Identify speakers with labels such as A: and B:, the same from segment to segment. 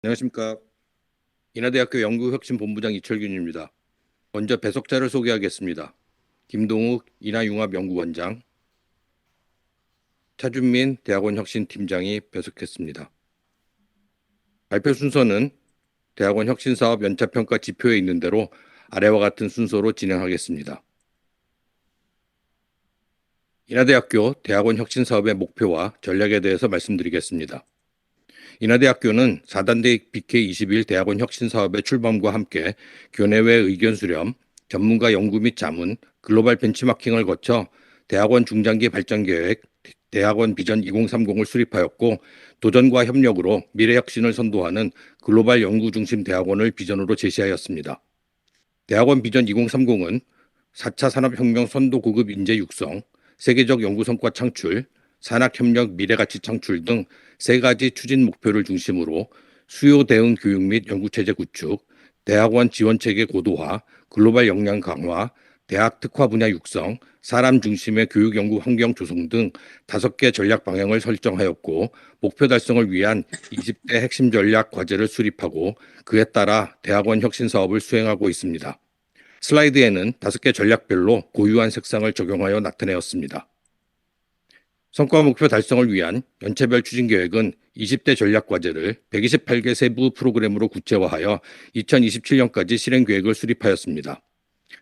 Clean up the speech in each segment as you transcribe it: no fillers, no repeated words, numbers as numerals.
A: 안녕하십니까. 인하대학교 연구혁신본부장 이철균입니다. 먼저 배석자를 소개하겠습니다. 김동욱 인하융합연구원장, 차준민 대학원혁신팀장이 배석했습니다. 발표 순서는 대학원 혁신사업 연차평가 지표에 있는 대로 아래와 같은 순서로 진행하겠습니다. 인하대학교 대학원 혁신사업의 목표와 전략에 대해서 말씀드리겠습니다. 인하대학교는 4단계 BK21 대학원 혁신사업의 출범과 함께 교내외 의견 수렴, 전문가 연구 및 자문, 글로벌 벤치마킹을 거쳐 대학원 중장기 발전 계획, 대학원 비전 2030을 수립하였고 도전과 협력으로 미래 혁신을 선도하는 글로벌 연구 중심 대학원을 비전으로 제시하였습니다. 대학원 비전 2030은 4차 산업혁명 선도 고급 인재 육성, 세계적 연구 성과 창출, 산학협력 미래가치 창출 등 세 가지 추진 목표를 중심으로 수요 대응 교육 및 연구체제 구축, 대학원 지원체계 고도화, 글로벌 역량 강화, 대학 특화 분야 육성, 사람 중심의 교육 연구 환경 조성 등 5개 전략 방향을 설정하였고 목표 달성을 위한 20대 핵심 전략 과제를 수립하고 그에 따라 대학원 혁신 사업을 수행하고 있습니다. 슬라이드에는 5개 전략별로 고유한 색상을 적용하여 나타내었습니다. 성과 목표 달성을 위한 연체별 추진 계획은 20대 전략 과제를 128개 세부 프로그램으로 구체화하여 2027년까지 실행 계획을 수립하였습니다.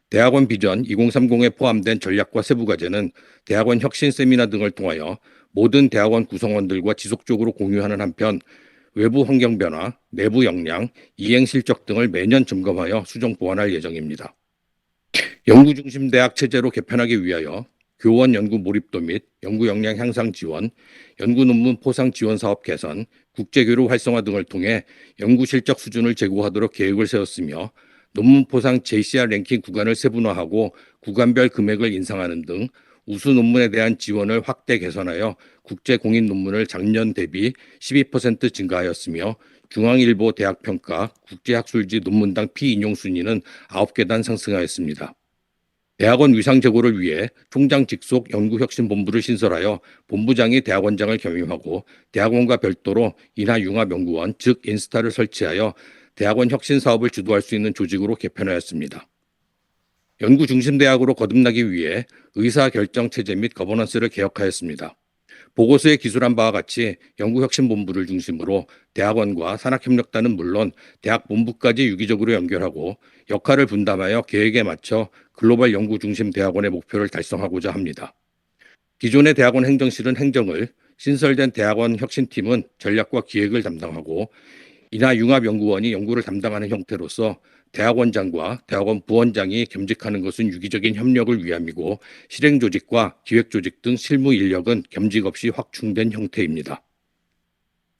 A: 대학원 비전 2030에 포함된 전략과 세부 과제는 대학원 혁신 세미나 등을 통하여 모든 대학원 구성원들과 지속적으로 공유하는 한편 외부 환경 변화, 내부 역량, 이행 실적 등을 매년 점검하여 수정 보완할 예정입니다. 연구 중심 대학 체제로 개편하기 위하여 교원 연구 몰입도 및 연구 역량 향상 지원, 연구 논문 포상 지원 사업 개선, 국제 교류 활성화 등을 통해 연구 실적 수준을 제고하도록 계획을 세웠으며 논문 포상 JCR 랭킹 구간을 세분화하고 구간별 금액을 인상하는 등 우수 논문에 대한 지원을 확대 개선하여 국제 공인 논문을 작년 대비 12% 증가하였으며 중앙일보 대학평가 국제학술지 논문당 피인용 순위는 9계단 상승하였습니다. 대학원 위상 제고를 위해 총장 직속 연구혁신본부를 신설하여 본부장이 대학원장을 겸임하고 대학원과 별도로 인하융합연구원 즉 인스타를 설치하여 대학원 혁신 사업을 주도할 수 있는 조직으로 개편하였습니다. 연구 중심 대학으로 거듭나기 위해 의사결정 체제 및 거버넌스를 개혁하였습니다. 보고서에 기술한 바와 같이 연구혁신본부를 중심으로 대학원과 산학협력단은 물론 대학 본부까지 유기적으로 연결하고 역할을 분담하여 계획에 맞춰 글로벌 연구 중심 대학원의 목표를 달성하고자 합니다. 기존의 대학원 행정실은 행정을, 신설된 대학원 혁신팀은 전략과 기획을 담당하고 인하융합연구원이 연구를 담당하는 형태로서 대학원장과 대학원 부원장이 겸직하는 것은 유기적인 협력을 위함이고 실행조직과 기획조직 등 실무 인력은 겸직 없이 확충된 형태입니다.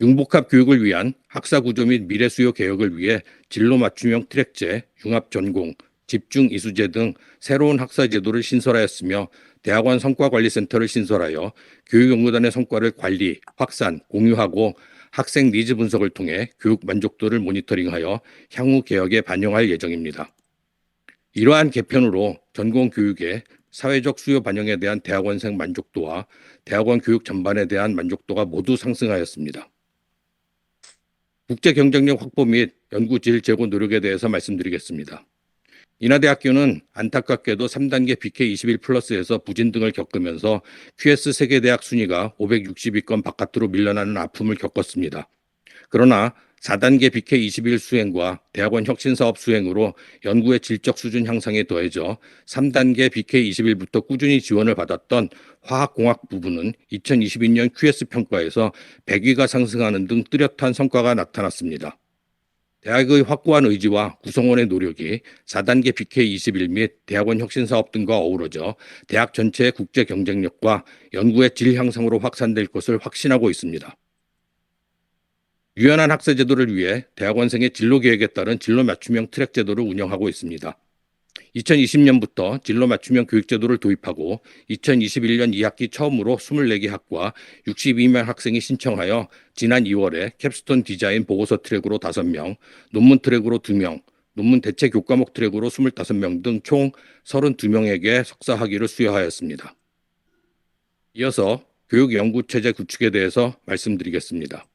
A: 융복합 교육을 위한 학사 구조 및 미래 수요 개혁을 위해 진로 맞춤형 트랙제, 융합 전공, 집중 이수제 등 새로운 학사 제도를 신설하였으며 대학원 성과관리센터를 신설하여 교육연구단의 성과를 관리, 확산, 공유하고 학생 니즈 분석을 통해 교육 만족도를 모니터링하여 향후 개혁에 반영할 예정입니다. 이러한 개편으로 전공 교육의 사회적 수요 반영에 대한 대학원생 만족도와 대학원 교육 전반에 대한 만족도가 모두 상승하였습니다. 국제 경쟁력 확보 및 연구 질 제고 노력에 대해서 말씀드리겠습니다. 인하대학교는 안타깝게도 3단계 BK21 플러스에서 부진 등을 겪으면서 QS 세계대학 순위가 560위권 바깥으로 밀려나는 아픔을 겪었습니다. 그러나 4단계 BK21 수행과 대학원 혁신사업 수행으로 연구의 질적 수준 향상에 더해져 3단계 BK21부터 꾸준히 지원을 받았던 화학공학 부분은 2022년 QS 평가에서 100위가 상승하는 등 뚜렷한 성과가 나타났습니다. 대학의 확고한 의지와 구성원의 노력이 4단계 BK21 및 대학원 혁신사업 등과 어우러져 대학 전체의 국제 경쟁력과 연구의 질 향상으로 확산될 것을 확신하고 있습니다. 유연한 학사 제도를 위해 대학원생의 진로 계획에 따른 진로 맞춤형 트랙 제도를 운영하고 있습니다. 2020년부터 진로 맞춤형 교육 제도를 도입하고 2021년 2학기 처음으로 24개 학과 62명 학생이 신청하여 지난 2월에 캡스톤 디자인 보고서 트랙으로 5명, 논문 트랙으로 2명, 논문 대체 교과목 트랙으로 25명 등 총 32명에게 석사 학위를 수여하였습니다. 이어서 교육 연구 체제 구축에 대해서 말씀드리겠습니다.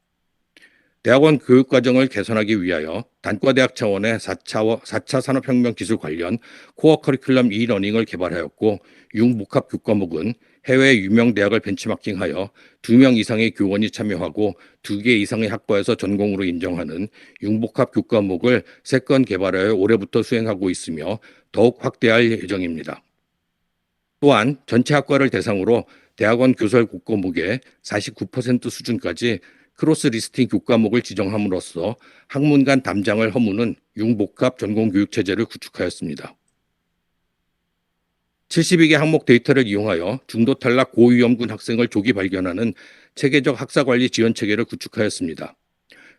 A: 대학원 교육과정을 개선하기 위하여 단과대학 차원의 4차 산업혁명 기술 관련 코어 커리큘럼 이러닝을 개발하였고, 융복합 교과목은 해외 유명 대학을 벤치마킹하여 2명 이상의 교원이 참여하고 2개 이상의 학과에서 전공으로 인정하는 융복합 교과목을 3건 개발하여 올해부터 수행하고 있으며 더욱 확대할 예정입니다. 또한 전체 학과를 대상으로 대학원 교설 교과목의 49% 수준까지 크로스 리스팅 교과목을 지정함으로써 학문 간 담장을 허무는 융복합 전공교육체제를 구축하였습니다. 72개 항목 데이터를 이용하여 중도 탈락 고위험군 학생을 조기 발견하는 체계적 학사관리 지원 체계를 구축하였습니다.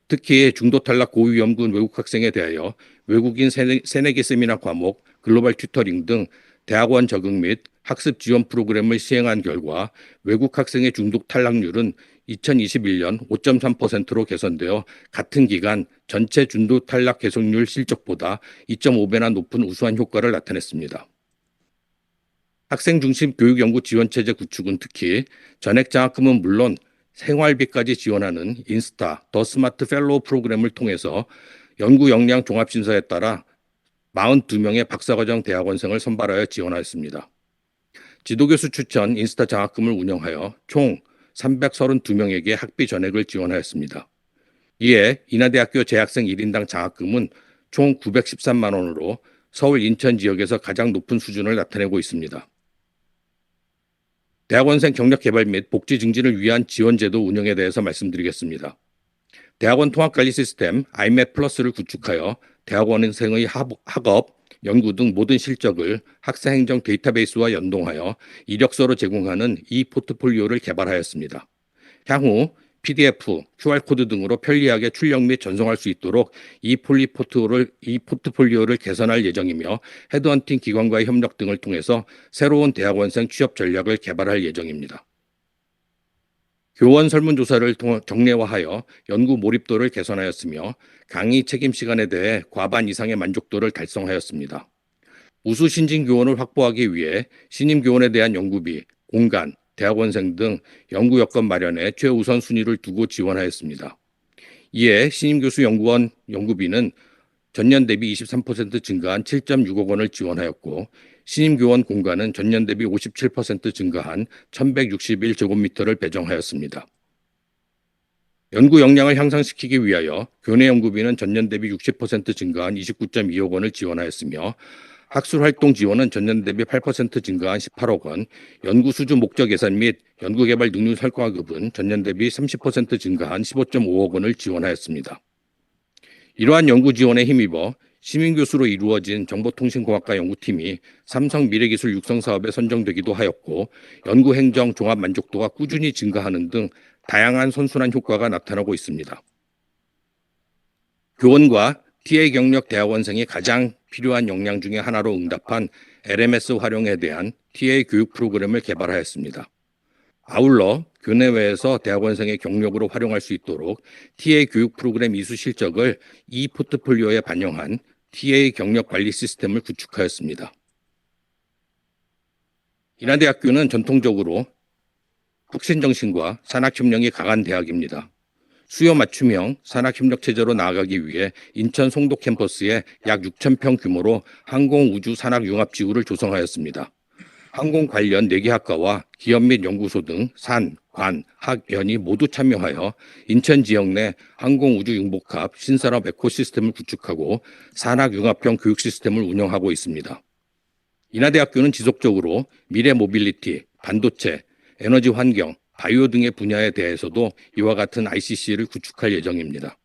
A: 특히 중도 탈락 고위험군 외국 학생에 대하여 외국인 새내기 세미나 과목, 글로벌 튜터링 등 대학원 적응 및 학습 지원 프로그램을 시행한 결과 외국 학생의 중독 탈락률은 2021년 5.3%로 개선되어 같은 기간 전체 중도 탈락 개선율 실적보다 2.5배나 높은 우수한 효과를 나타냈습니다. 학생 중심 교육 연구 지원 체제 구축은 특히 전액 장학금은 물론 생활비까지 지원하는 인스타, 더 스마트 펠로우 프로그램을 통해서 연구 역량 종합 심사에 따라 42명의 박사과정 대학원생을 선발하여 지원하였습니다. 지도교수 추천 인스타 장학금을 운영하여 총 332명에게 학비 전액을 지원하였습니다. 이에 인하대학교 재학생 1인당 장학금은 총 913만 원으로 서울 인천 지역에서 가장 높은 수준을 나타내고 있습니다. 대학원생 경력 개발 및 복지 증진을 위한 지원제도 운영에 대해서 말씀드리겠습니다. 대학원 통합관리 시스템 IMAP 플러스를 구축하여 대학원생의 학업, 연구 등 모든 실적을 학생행정 데이터베이스와 연동하여 이력서로 제공하는 e-포트폴리오를 개발하였습니다. 향후 PDF, QR코드 등으로 편리하게 출력 및 전송할 수 있도록 이 포트폴리오를 개선할 예정이며 헤드헌팅 기관과의 협력 등을 통해서 새로운 대학원생 취업 전략을 개발할 예정입니다. 교원 설문조사를 정례화하여 연구 몰입도를 개선하였으며 강의 책임 시간에 대해 과반 이상의 만족도를 달성하였습니다. 우수 신진 교원을 확보하기 위해 신임 교원에 대한 연구비, 공간, 대학원생 등 연구 여건 마련에 최우선 순위를 두고 지원하였습니다. 이에 신임 교수 연구원 연구비는 전년 대비 23% 증가한 7.6억 원을 지원하였고, 신임 교원 공간은 전년 대비 57% 증가한 1161제곱미터를 배정하였습니다. 연구 역량을 향상시키기 위하여 교내 연구비는 전년 대비 60% 증가한 29.2억 원을 지원하였으며, 학술활동 지원은 전년 대비 8% 증가한 18억 원, 연구수주 목적 예산 및 연구개발 능률 성과급은 전년 대비 30% 증가한 15.5억 원을 지원하였습니다. 이러한 연구 지원에 힘입어 시민교수로 이루어진 정보통신공학과 연구팀이 삼성 미래기술 육성사업에 선정되기도 하였고, 연구행정 종합 만족도가 꾸준히 증가하는 등 다양한 선순환 효과가 나타나고 있습니다. 교원과 TA 경력 대학원생이 가장 필요한 역량 중에 하나로 응답한 LMS 활용에 대한 TA 교육 프로그램을 개발하였습니다. 아울러 교내외에서 대학원생의 경력으로 활용할 수 있도록 TA 교육 프로그램 이수 실적을 이 포트폴리오에 반영한 TA 경력 관리 시스템을 구축하였습니다. 인하대학교는 전통적으로 혁신정신과 산학협력이 강한 대학입니다. 수요 맞춤형 산학협력 체제로 나아가기 위해 인천 송도 캠퍼스에 약 6,000평 규모로 항공우주 산학융합지구를 조성하였습니다. 항공 관련 4개 학과와 기업 및 연구소 등 산, 관, 학, 연이 모두 참여하여 인천 지역 내 항공우주 융복합 신산업 에코시스템을 구축하고 산학융합형 교육 시스템을 운영하고 있습니다. 인하대학교는 지속적으로 미래 모빌리티, 반도체, 에너지 환경, 바이오 등의 분야에 대해서도 이와 같은 ICC를 구축할 예정입니다.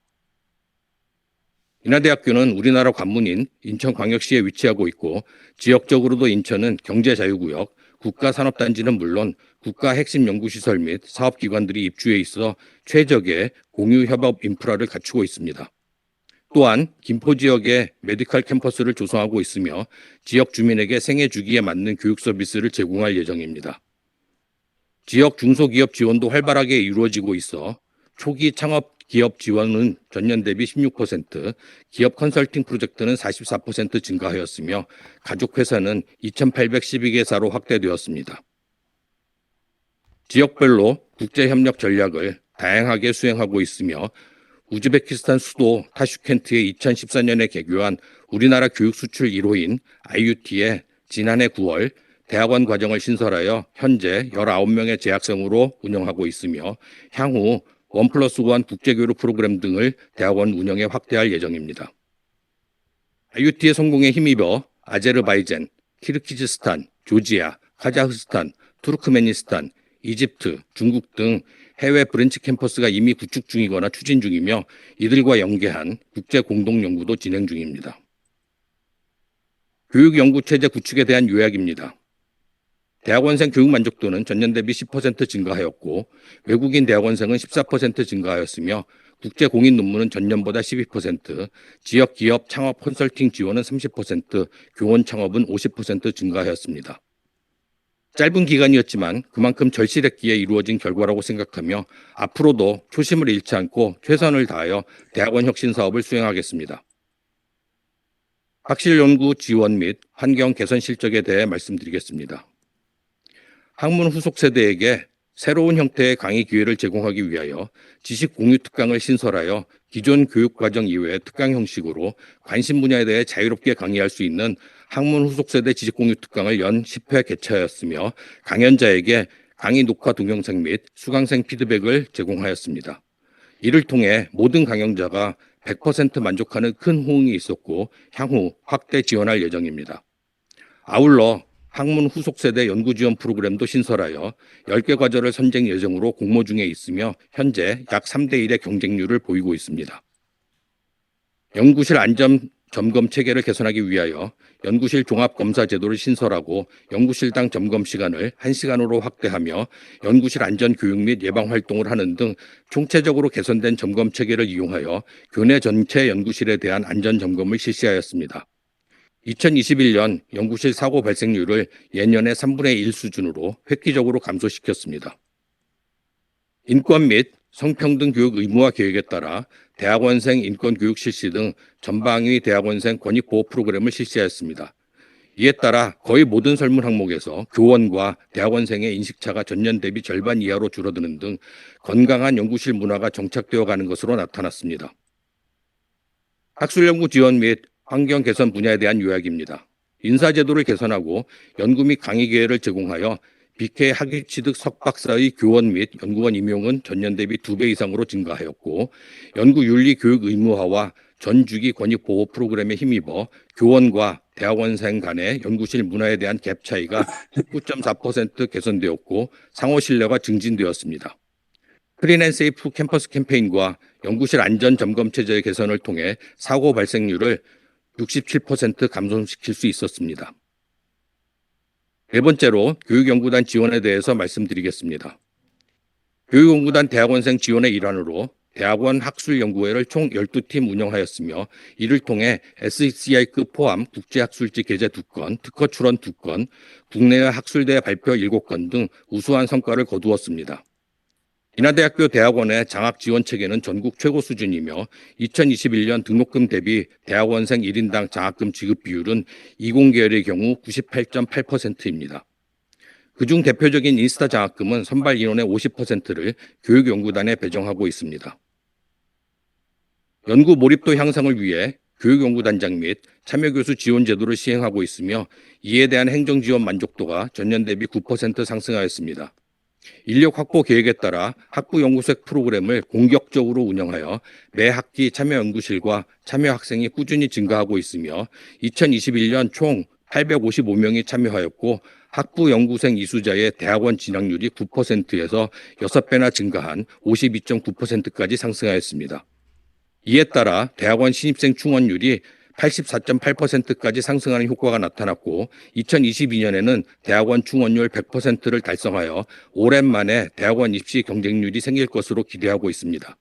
A: 인하대학교는 우리나라 관문인 인천광역시에 위치하고 있고, 지역적으로도 인천은 경제자유구역, 국가산업단지는 물론 국가 핵심 연구시설 및 사업기관들이 입주해 있어 최적의 공유협업 인프라를 갖추고 있습니다. 또한 김포 지역에 메디컬 캠퍼스를 조성하고 있으며 지역 주민에게 생애 주기에 맞는 교육 서비스를 제공할 예정입니다. 지역 중소기업 지원도 활발하게 이루어지고 있어 초기 창업 기업 지원은 전년 대비 16%, 기업 컨설팅 프로젝트는 44% 증가하였으며 가족회사는 2,812개사로 확대되었습니다. 지역별로 국제협력 전략을 다양하게 수행하고 있으며 우즈베키스탄 수도 타슈켄트에 2014년에 개교한 우리나라 교육 수출 1호인 IUT에 지난해 9월 대학원 과정을 신설하여 현재 19명의 재학생으로 운영하고 있으며 향후 1+1 국제교류 프로그램 등을 대학원 운영에 확대할 예정입니다. IUT의 성공에 힘입어 아제르바이잔, 키르기즈스탄, 조지아, 카자흐스탄, 투르크메니스탄, 이집트, 중국 등 해외 브랜치 캠퍼스가 이미 구축 중이거나 추진 중이며 이들과 연계한 국제 공동 연구도 진행 중입니다. 교육 연구 체제 구축에 대한 요약입니다. 대학원생 교육 만족도는 전년 대비 10% 증가하였고 외국인 대학원생은 14% 증가하였으며 국제 공인 논문은 전년보다 12%, 지역 기업 창업 컨설팅 지원은 30%, 교원 창업은 50% 증가하였습니다. 짧은 기간이었지만 그만큼 절실했기에 이루어진 결과라고 생각하며 앞으로도 초심을 잃지 않고 최선을 다하여 대학원 혁신 사업을 수행하겠습니다. 학술 연구 지원 및 환경 개선 실적에 대해 말씀드리겠습니다. 학문 후속 세대에게 새로운 형태의 강의 기회를 제공하기 위하여 지식 공유 특강을 신설하여 기존 교육과정 이외의 특강 형식으로 관심 분야에 대해 자유롭게 강의할 수 있는 학문 후속 세대 지식 공유 특강을 연 10회 개최하였으며 강연자에게 강의 녹화 동영상 및 수강생 피드백을 제공하였습니다. 이를 통해 모든 강연자가 100% 만족하는 큰 호응이 있었고 향후 확대 지원할 예정입니다. 아울러 학문 후속 세대 연구 지원 프로그램도 신설하여 10개 과제를 선정 예정으로 공모 중에 있으며 현재 약 3대 1의 경쟁률을 보이고 있습니다. 연구실 안전 점검 체계를 개선하기 위하여 연구실 종합 검사 제도를 신설하고 연구실당 점검 시간을 1시간으로 확대하며 연구실 안전 교육 및 예방 활동을 하는 등 총체적으로 개선된 점검 체계를 이용하여 교내 전체 연구실에 대한 안전 점검을 실시하였습니다. 2021년 연구실 사고 발생률을 예년의 3분의 1 수준으로 획기적으로 감소시켰습니다. 인권 및 성평등 교육 의무화 계획에 따라 대학원생 인권교육 실시 등 전방위 대학원생 권익보호 프로그램을 실시하였습니다. 이에 따라 거의 모든 설문 항목에서 교원과 대학원생의 인식차가 전년 대비 절반 이하로 줄어드는 등 건강한 연구실 문화가 정착되어 가는 것으로 나타났습니다. 학술연구 지원 및 환경 개선 분야에 대한 요약입니다. 인사제도를 개선하고 연구 및 강의 기회를 제공하여 BK 학위 취득 석박사의 교원 및 연구원 임용은 전년 대비 2배 이상으로 증가하였고 연구윤리 교육 의무화와 전주기 권익보호 프로그램에 힘입어 교원과 대학원생 간의 연구실 문화에 대한 갭 차이가 19.4% 개선되었고 상호 신뢰가 증진되었습니다. 클린앤세이프 캠퍼스 캠페인과 연구실 안전 점검 체제의 개선을 통해 사고 발생률을 67% 감소시킬 수 있었습니다. 네 번째로 교육연구단 지원에 대해서 말씀드리겠습니다. 교육연구단 대학원생 지원의 일환으로 대학원 학술연구회를 총 12팀 운영하였으며 이를 통해 SCI급 포함 국제학술지 게재 2건, 특허 출원 2건, 국내외 학술대 발표 7건 등 우수한 성과를 거두었습니다. 인하대학교 대학원의 장학 지원 체계는 전국 최고 수준이며 2021년 등록금 대비 대학원생 1인당 장학금 지급 비율은 이공계열의 경우 98.8%입니다. 그중 대표적인 인스타 장학금은 선발 인원의 50%를 교육연구단에 배정하고 있습니다. 연구 몰입도 향상을 위해 교육연구단장 및 참여교수 지원 제도를 시행하고 있으며 이에 대한 행정지원 만족도가 전년 대비 9% 상승하였습니다. 인력 확보 계획에 따라 학부 연구생 프로그램을 공격적으로 운영하여 매 학기 참여 연구실과 참여 학생이 꾸준히 증가하고 있으며 2021년 총 855명이 참여하였고 학부 연구생 이수자의 대학원 진학률이 9%에서 6배나 증가한 52.9%까지 상승하였습니다. 이에 따라 대학원 신입생 충원율이 84.8%까지 상승하는 효과가 나타났고 2022년에는 대학원 충원율 100%를 달성하여 오랜만에 대학원 입시 경쟁률이 생길 것으로 기대하고 있습니다.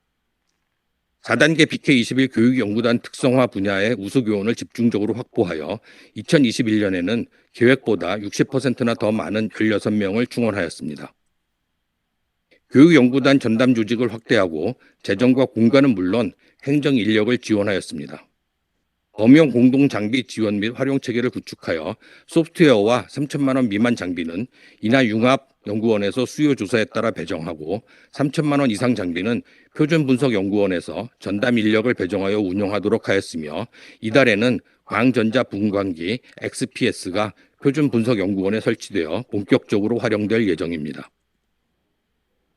A: 4단계 BK21 교육연구단 특성화 분야의 우수교원을 집중적으로 확보하여 2021년에는 계획보다 60%나 더 많은 16명을 충원하였습니다. 교육연구단 전담 조직을 확대하고 재정과 공간은 물론 행정 인력을 지원하였습니다. 범용 공동 장비 지원 및 활용 체계를 구축하여 소프트웨어와 3천만 원 미만 장비는 인하 융합 연구원에서 수요 조사에 따라 배정하고 3천만 원 이상 장비는 표준 분석 연구원에서 전담 인력을 배정하여 운영하도록 하였으며 이달에는 광전자 분광기 XPS가 표준 분석 연구원에 설치되어 본격적으로 활용될 예정입니다.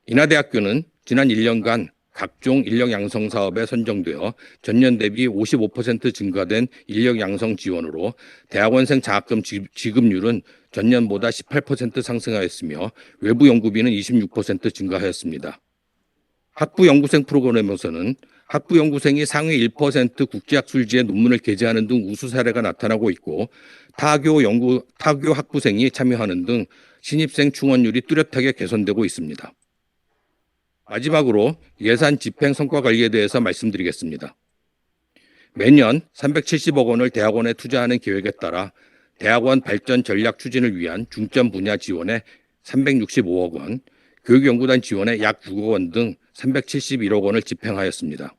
A: 인하대학교는 지난 1년간 각종 인력 양성 사업에 선정되어 전년 대비 55% 증가된 인력 양성 지원으로 대학원생 장학금 지급률은 전년보다 18% 상승하였으며 외부 연구비는 26% 증가하였습니다. 학부 연구생 프로그램에서는 학부 연구생이 상위 1% 국제학술지에 논문을 게재하는 등 우수 사례가 나타나고 있고 타교 학부생이 참여하는 등 신입생 충원율이 뚜렷하게 개선되고 있습니다. 마지막으로 예산 집행 성과 관리에 대해서 말씀드리겠습니다. 매년 370억 원을 대학원에 투자하는 계획에 따라 대학원 발전 전략 추진을 위한 중점 분야 지원에 365억 원, 교육연구단 지원에 약 6억 원 등 371억 원을 집행하였습니다.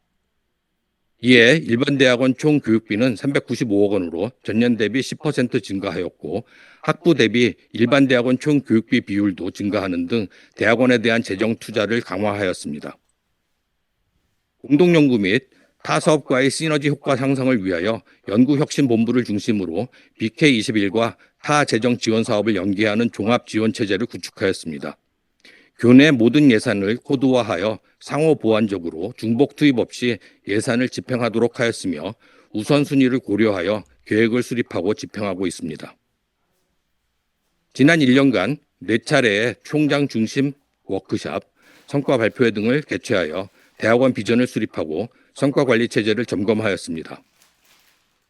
A: 이에 일반 대학원 총 교육비는 395억 원으로 전년 대비 10% 증가하였고 학부 대비 일반 대학원 총 교육비 비율도 증가하는 등 대학원에 대한 재정 투자를 강화하였습니다. 공동연구 및 타 사업과의 시너지 효과 향상을 위하여 연구혁신본부를 중심으로 BK21과 타 재정 지원 사업을 연계하는 종합 지원 체제를 구축하였습니다. 교내 모든 예산을 코드화하여 상호 보완적으로 중복 투입 없이 예산을 집행하도록 하였으며 우선순위를 고려하여 계획을 수립하고 집행하고 있습니다. 지난 1년간 4차례의 총장 중심 워크샵, 성과 발표회 등을 개최하여 대학원 비전을 수립하고 성과 관리 체제를 점검하였습니다.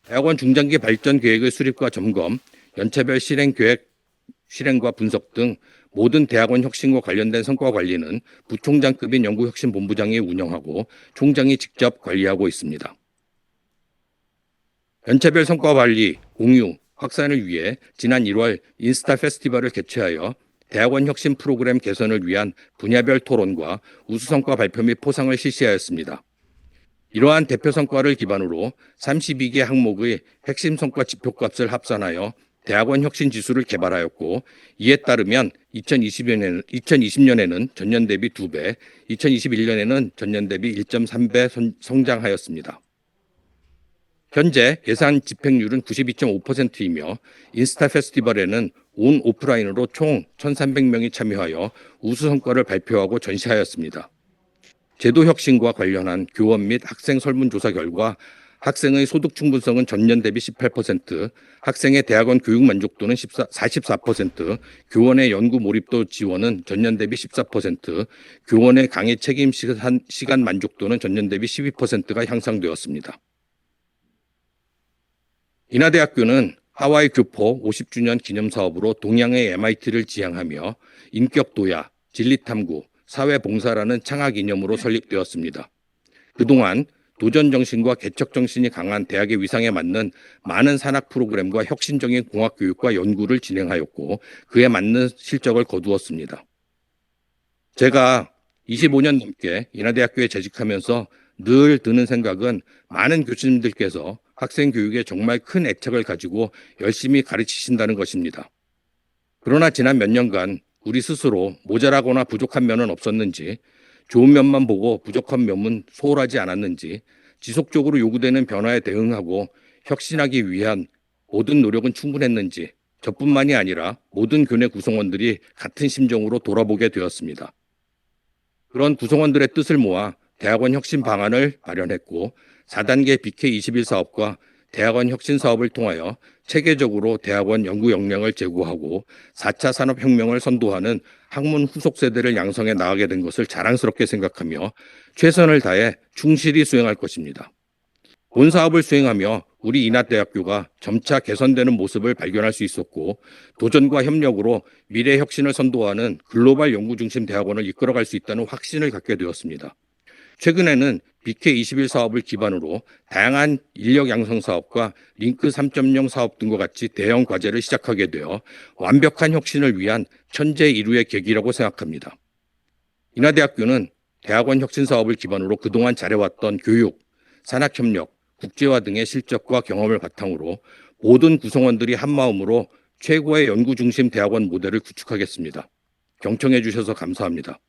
A: 대학원 중장기 발전 계획의 수립과 점검, 연차별 실행 계획 실행과 분석 등 모든 대학원 혁신과 관련된 성과 관리는 부총장급인 연구혁신본부장이 운영하고 총장이 직접 관리하고 있습니다. 연차별 성과 관리, 공유, 확산을 위해 지난 1월 인스타 페스티벌을 개최하여 대학원 혁신 프로그램 개선을 위한 분야별 토론과 우수 성과 발표 및 포상을 실시하였습니다. 이러한 대표 성과를 기반으로 32개 항목의 핵심 성과 지표값을 합산하여 대학원 혁신 지수를 개발하였고 이에 따르면 2020년에는 전년 대비 2배, 2021년에는 전년 대비 1.3배 성장하였습니다. 현재 예산 집행률은 92.5%이며 인스타 페스티벌에는 온 오프라인으로 총 1,300명이 참여하여 우수 성과를 발표하고 전시하였습니다. 제도 혁신과 관련한 교원 및 학생 설문조사 결과 학생의 소득 충분성은 전년 대비 18%, 학생의 대학원 교육 만족도는 44%, 교원의 연구 몰입도 지원은 전년 대비 14%, 교원의 강의 책임 시간 만족도는 전년 대비 12%가 향상되었습니다. 인하대학교는 하와이 교포 50주년 기념사업으로 동양의 MIT를 지향하며 인격 도야, 진리탐구, 사회봉사라는 창학 이념으로 설립되었습니다. 그동안 도전정신과 개척정신이 강한 대학의 위상에 맞는 많은 산학 프로그램과 혁신적인 공학교육과 연구를 진행하였고 그에 맞는 실적을 거두었습니다. 제가 25년 넘게 인하대학교에 재직하면서 늘 드는 생각은 많은 교수님들께서 학생 교육에 정말 큰 애착을 가지고 열심히 가르치신다는 것입니다. 그러나 지난 몇 년간 우리 스스로 모자라거나 부족한 면은 없었는지, 좋은 면만 보고 부족한 면은 소홀하지 않았는지, 지속적으로 요구되는 변화에 대응하고 혁신하기 위한 모든 노력은 충분했는지 저뿐만이 아니라 모든 교내 구성원들이 같은 심정으로 돌아보게 되었습니다. 그런 구성원들의 뜻을 모아 대학원 혁신 방안을 마련했고 4단계 BK21 사업과 대학원 혁신 사업을 통하여 체계적으로 대학원 연구 역량을 제고하고 4차 산업혁명을 선도하는 학문 후속 세대를 양성해 나가게 된 것을 자랑스럽게 생각하며 최선을 다해 충실히 수행할 것입니다. 본 사업을 수행하며 우리 인하대학교가 점차 개선되는 모습을 발견할 수 있었고 도전과 협력으로 미래 혁신을 선도하는 글로벌 연구 중심 대학원을 이끌어갈 수 있다는 확신을 갖게 되었습니다. 최근에는 BK21 사업을 기반으로 다양한 인력 양성 사업과 링크 3.0 사업 등과 같이 대형 과제를 시작하게 되어 완벽한 혁신을 위한 천재 이루의 계기라고 생각합니다. 인하대학교는 대학원 혁신 사업을 기반으로 그동안 잘해왔던 교육, 산학협력, 국제화 등의 실적과 경험을 바탕으로 모든 구성원들이 한마음으로 최고의 연구 중심 대학원 모델을 구축하겠습니다. 경청해 주셔서 감사합니다.